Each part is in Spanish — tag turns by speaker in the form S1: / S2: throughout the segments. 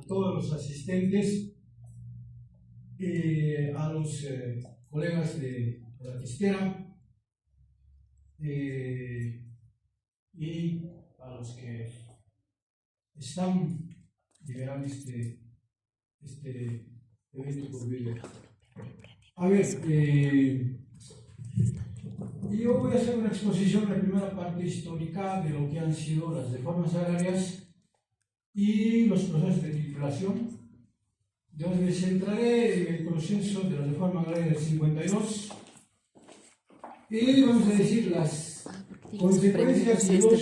S1: todos los asistentes, a los colegas de la testera y a los que están liberando este evento por video. A ver, yo voy a hacer una exposición, la primera parte histórica de lo que han sido las reformas agrarias y los procesos de titulación. Yo me centraré en el proceso de la reforma agraria del 52 y vamos a decir las consecuencias y los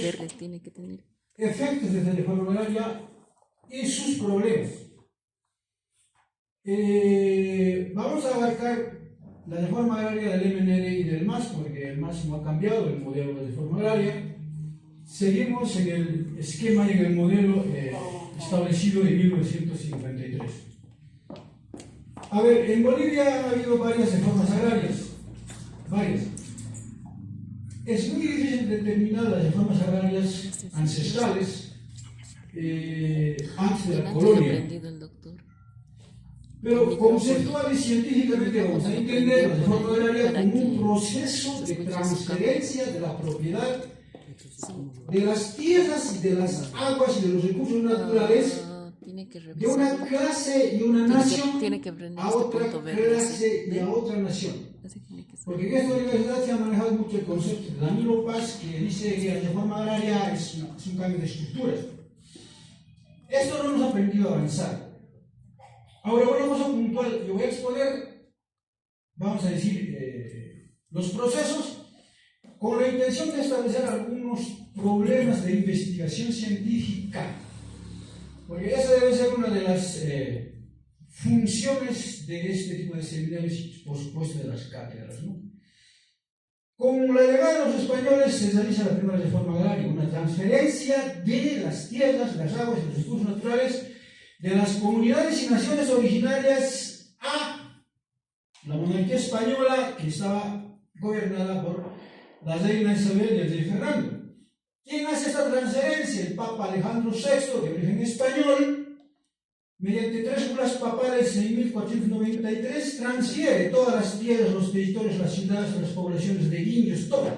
S1: efectos de la reforma agraria y sus problemas. Vamos a abarcar la reforma agraria del MNR y del MAS, porque el MAS no ha cambiado el modelo de reforma agraria. Seguimos en el esquema y en el modelo establecido en 1953. A ver, en Bolivia ha habido varias reformas agrarias, varias. Es muy difícil determinar las reformas agrarias ancestrales antes de la colonia. Pero conceptual y científicamente vamos a entender la reforma agraria como un proceso de transferencia de la propiedad de las tierras y de las aguas y de los recursos naturales de una clase y una nación a otra clase y a otra nación. Porque en esta universidad se ha manejado mucho el concepto de Danilo Paz, que dice que la reforma agraria es un cambio de estructuras. Esto no nos ha permitido avanzar. Ahora, una cosa puntual, yo voy a exponer, vamos a decir, los procesos con la intención de establecer algunos problemas de investigación científica, porque esa debe ser una de las funciones de este tipo de seminarios y, por supuesto, de las cátedras, ¿no? Con la llegada de los españoles se realiza la primera reforma agraria, una transferencia de las tierras, las aguas y los recursos naturales de las comunidades y naciones originarias a la monarquía española, que estaba gobernada por la reina Isabel y el rey Fernando. ¿Quién hace esta transferencia? El Papa Alejandro VI, de origen español, mediante 3 bulas papales en 1493, transfiere todas las tierras, los territorios, las ciudades, las poblaciones de indios, todo,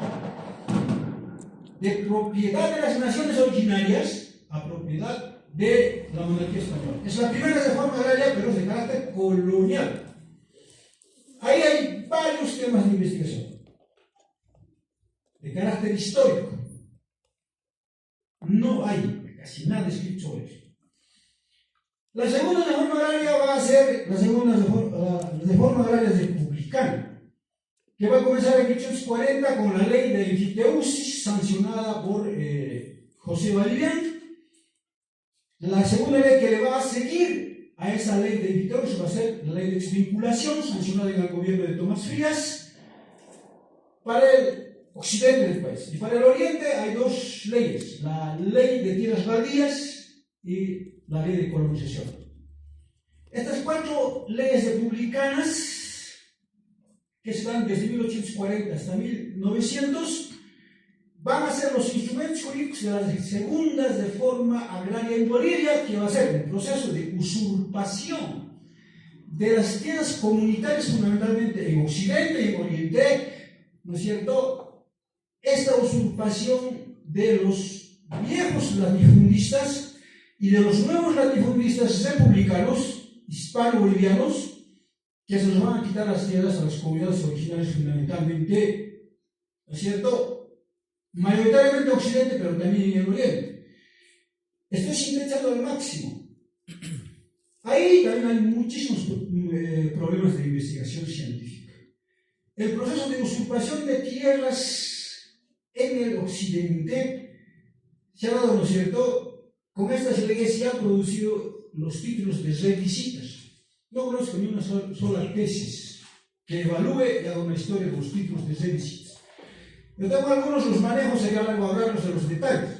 S1: de propiedad de las naciones originarias a propiedad de la monarquía española. Es la primera reforma agraria, pero es de carácter colonial. Ahí hay varios temas de investigación de carácter histórico. No hay casi nada escrito sobre eso. La segunda reforma agraria va a ser la segunda reforma agraria republicana, que va a comenzar en 1840 con la ley de Enfiteusis, sancionada por José Valerian. La segunda ley que le va a seguir a esa ley de Enfiteusis va a ser la ley de exvinculación, sancionada en el gobierno de Tomás Frías, para el occidente del país. Y para el oriente hay 2 leyes, la ley de tierras baldías y la ley de colonización. Estas 4 leyes republicanas, que están desde 1840 hasta 1900, van a ser los instrumentos jurídicos de la segunda reforma agraria en Bolivia, que va a ser un proceso de usurpación de las tierras comunitarias, fundamentalmente en Occidente y en Oriente, ¿no es cierto? Esta usurpación de los viejos latifundistas y de los nuevos latifundistas republicanos, hispano-bolivianos, que se les van a quitar las tierras a las comunidades originarias, fundamentalmente, ¿no es cierto?, mayoritariamente Occidente, pero también en el Oriente. Estoy sintetizando al máximo. Ahí también hay muchísimos problemas de investigación científica. El proceso de usurpación de tierras en el Occidente se ha dado, ¿no es cierto?, con estas leyes se han producido los títulos de revisitas. No conozco ni una sola tesis que evalúe y haga una historia de los títulos de revisitas. Yo tengo algunos, los manejos, sería largo hablarlos de los detalles.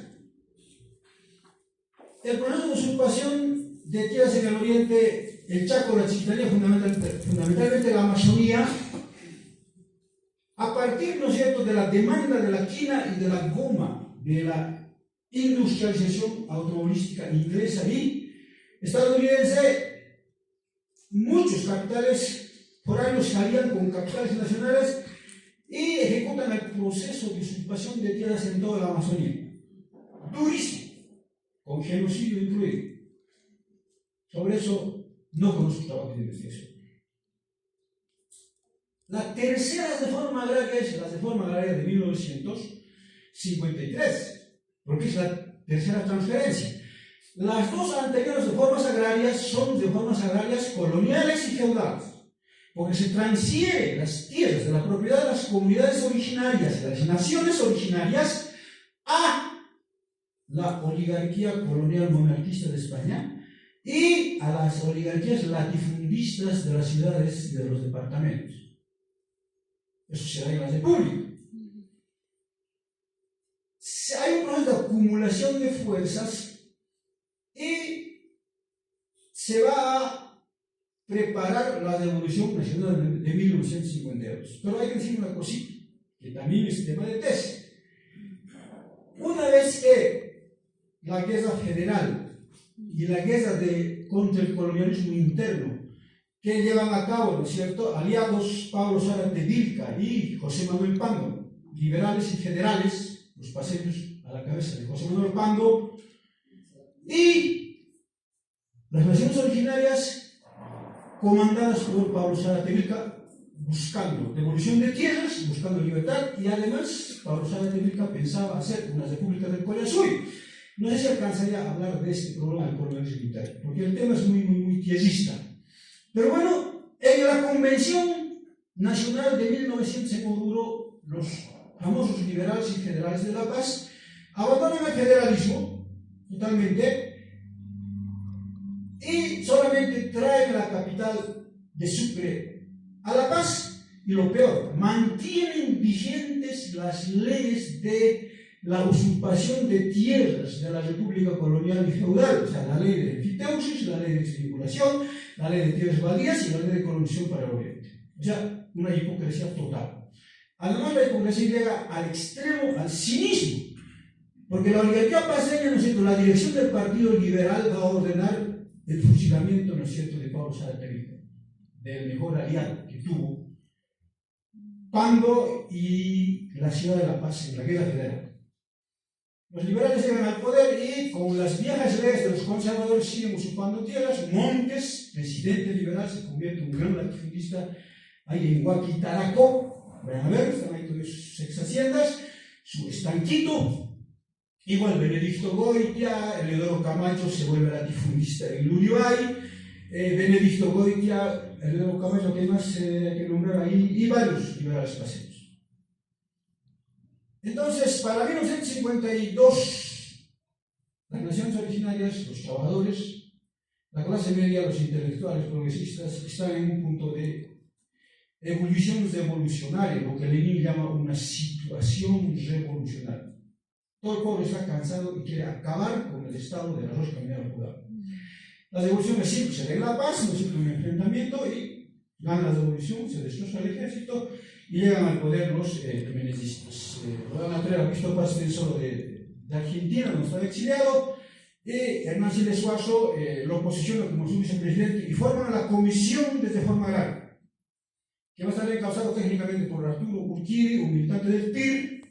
S1: El proceso de usurpación de tierras en el Oriente, el Chaco, la Chiquitanía, fundamentalmente la Amazonía, a partir, ¿no es cierto?, de la demanda de la quina y de la goma, de la industrialización automovilística inglesa y estadounidense, muchos capitales foráneos salían con capitales nacionales y ejecutan el proceso de usurpación de tierras en toda la Amazonía. Durísimo, con genocidio incluido. Sobre eso no conozco trabajo de investigación. La tercera reforma agraria es la reforma agraria de 1953, porque es la tercera transferencia. Las dos anteriores reformas agrarias son reformas agrarias coloniales y feudales, porque se transfieren las tierras de la propiedad de las comunidades originarias, de las naciones originarias, a la oligarquía colonial monarquista de España y a las oligarquías latifundistas de las ciudades y de los departamentos. Eso se da en la República. Hay un proceso de acumulación de fuerzas y se va a preparar la Revolución Nacional de 1952. Pero hay que decir una cosita, que también es tema de tesis. Una vez que la guerra federal y la guerra contra el colonialismo interno que llevan a cabo, ¿no es cierto?, aliados Pablo Zárate Vilca y José Manuel Pando, liberales y federales, los paseños a la cabeza de José Manuel Pando, y las naciones originarias comandadas por Pablo Zárate Vilca, buscando devolución de tierras, buscando libertad, y además Pablo Zárate Vilca pensaba hacer una república del Collasuy. No sé si alcanzaría a hablar de este problema del colonialismo interno, porque el tema es muy tiesista. Pero bueno, en la Convención Nacional de 1900 se inauguró los famosos liberales y federales de La Paz, abandonan el federalismo totalmente y solamente traen la capital de Sucre a La Paz, y lo peor, mantienen vigentes las leyes de la usurpación de tierras de la República Colonial y Feudal, o sea, la ley de enfiteusis, la ley de desvinculación, la ley de tierras baldías y la ley de colonización para el Oriente. O sea, una hipocresía total. Además, la hipocresía llega al extremo, al cinismo, porque la oligarquía paseña, ¿no es cierto?, la dirección del Partido Liberal va a ordenar el fusilamiento, ¿no es cierto?, de Pablo Zárate Vilca, del mejor aliado que tuvo Pando y la ciudad de La Paz en la guerra federal. Los liberales llegan al poder y, con las viejas leyes de los conservadores, siguen usurpando tierras. Montes, presidente liberal, se convierte en un gran latifundista ahí en Huaquitaracó. Vayan a ver, están ahí todas sus ex haciendas, su estanquito. Igual Benedicto Goitia, Eleodoro Camacho se vuelve latifundista en Luriay. Benedicto Goitia, Eleodoro Camacho, que más que nombrar ahí, y varios liberales paseños. Entonces, para 1952, las naciones originarias, los trabajadores, la clase media, los intelectuales progresistas, están en un punto de ebullición revolucionaria, lo que Lenin llama una situación revolucionaria. Todo el pueblo está cansado y quiere acabar con el estado de la rosca minera feudal. La revolución es simple, se da en La Paz, no es un enfrentamiento y gana la revolución, se destroza el ejército y llegan al poder los menedistas. Lo van a traer a Cristo Paz solo de Argentina, donde estaba exiliado, y Hernán Siles Suazo lo posiciona como su vicepresidente y forman la Comisión de Reforma Agraria, que va a estar encausado técnicamente por Arturo Urquidi, un militante del PIR,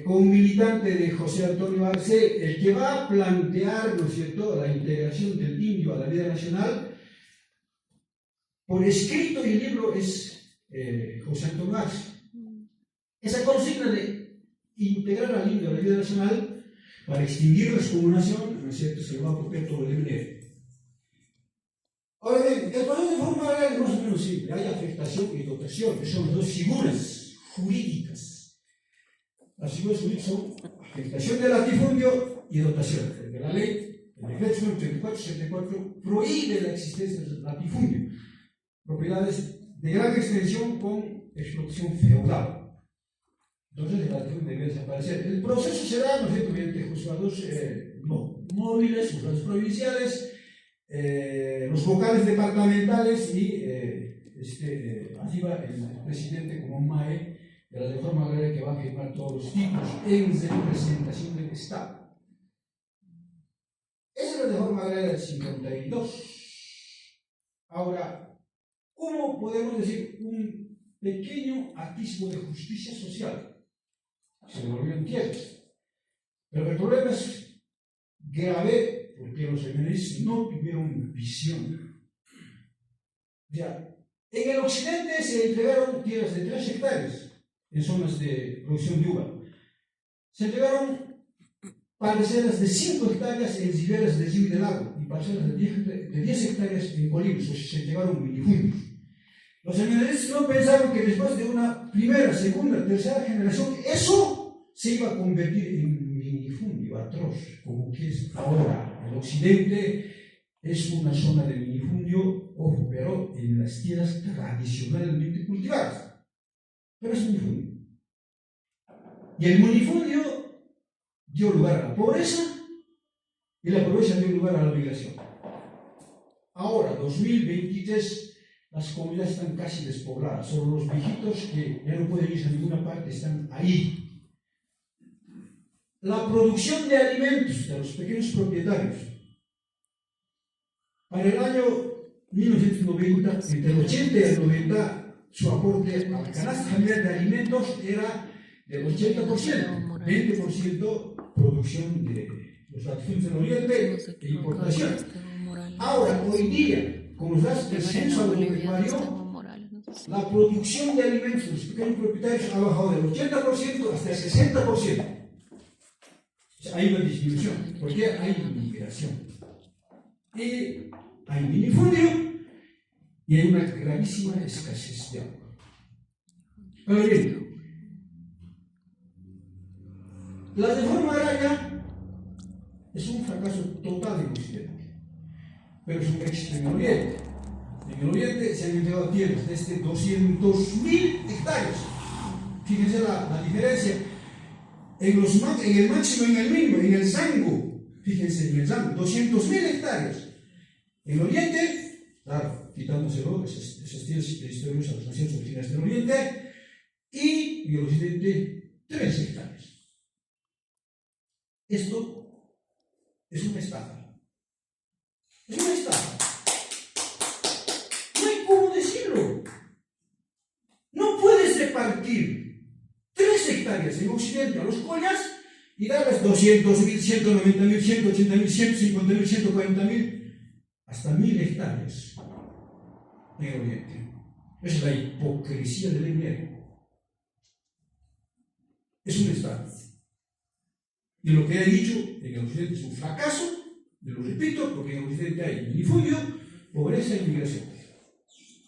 S1: con un militante de José Antonio Arce, el que va a plantear, ¿no es cierto?, la integración del indio a la vida nacional. Por escrito, y el libro es José Antonio Arce. Esa consigna de integrar al indio a la vida nacional para extinguir la excomunización, ¿no es cierto?, se lo va a apropiar todo el MNF. Ahora bien, el proceso de reforma agraria es más o menos simple. Hay afectación y dotación, que son las dos figuras jurídicas. Las figuras jurídicas son afectación del latifundio y dotación. Porque la ley, el decreto 34-64, prohíbe la existencia del latifundio, propiedades de gran extensión con explotación feudal. Entonces el latifundio debe desaparecer. El proceso se da, ¿no es cierto?, mediante juzgados móviles, juzgados provinciales, los vocales departamentales y arriba el presidente como MAE de la reforma agraria, que va a firmar todos los títulos en representación del Estado. Esa es la reforma agraria del 52. Ahora, ¿cómo podemos decir un pequeño atisbo de justicia social? Se devolvió en tierras. Pero el problema es grave porque los feministas no tuvieron visión. Ya, en el occidente se entregaron tierras de 3 hectáreas en zonas de producción de uva. Se entregaron parcelas de 5 hectáreas en riberas del río y del lago y parcelas de 10 hectáreas en colinas, o sea, se entregaron minifundios. Los feministas no pensaron que después de una primera, segunda, tercera generación, eso se iba a convertir en minifundio atroz, como que es ahora. El occidente es una zona de minifundio, ojo, pero en las tierras tradicionalmente cultivadas. Pero es minifundio. Y el minifundio dio lugar a la pobreza y la pobreza dio lugar a la migración. Ahora, 2023, las comunidades están casi despobladas. Solo los viejitos que ya no pueden ir a ninguna parte están ahí. La producción de alimentos de los pequeños propietarios. Para el año 1990, entre el 80 y el 90, su aporte a la canasta familiar de alimentos era del 80%, 20% producción de los latifunios del Oriente e importación. Ahora, hoy día, con los datos del censo agropecuario, la producción de alimentos de los pequeños propietarios ha bajado del 80% hasta el 60%. O sea, hay una disminución, porque hay migración. Y hay minifundio y hay una gravísima escasez de agua. Ahora bien, la reforma agraria es un fracaso total en Occidente, pero es un éxito en el Oriente. En el Oriente se han entregado tierras desde 200.000 hectáreas. Fíjense la diferencia. En el máximo y en el mínimo, en el Zango, fíjense, en el Zango, 200.000 hectáreas. En el Oriente, claro, quitándoselo, esas tierras historias a las naciones originarias del Oriente, y en el Occidente, 3 hectáreas. Esto es una estafa. Es una estafa. No hay cómo decirlo. No puedes repartir 3 hectáreas en Occidente a los collas y darles 200.000, 190.000, 180.000, 150.000, 140.000, hasta 1.000 hectáreas en el Oriente. Esa es la hipocresía del dinero. Es un estafa. Y lo que he dicho en el Occidente es un fracaso, y lo repito, porque en el Occidente hay minifundio, pobreza y migración.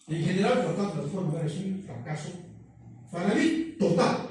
S1: En general, por tanto, la reforma agraria es un fracaso, para mí, total.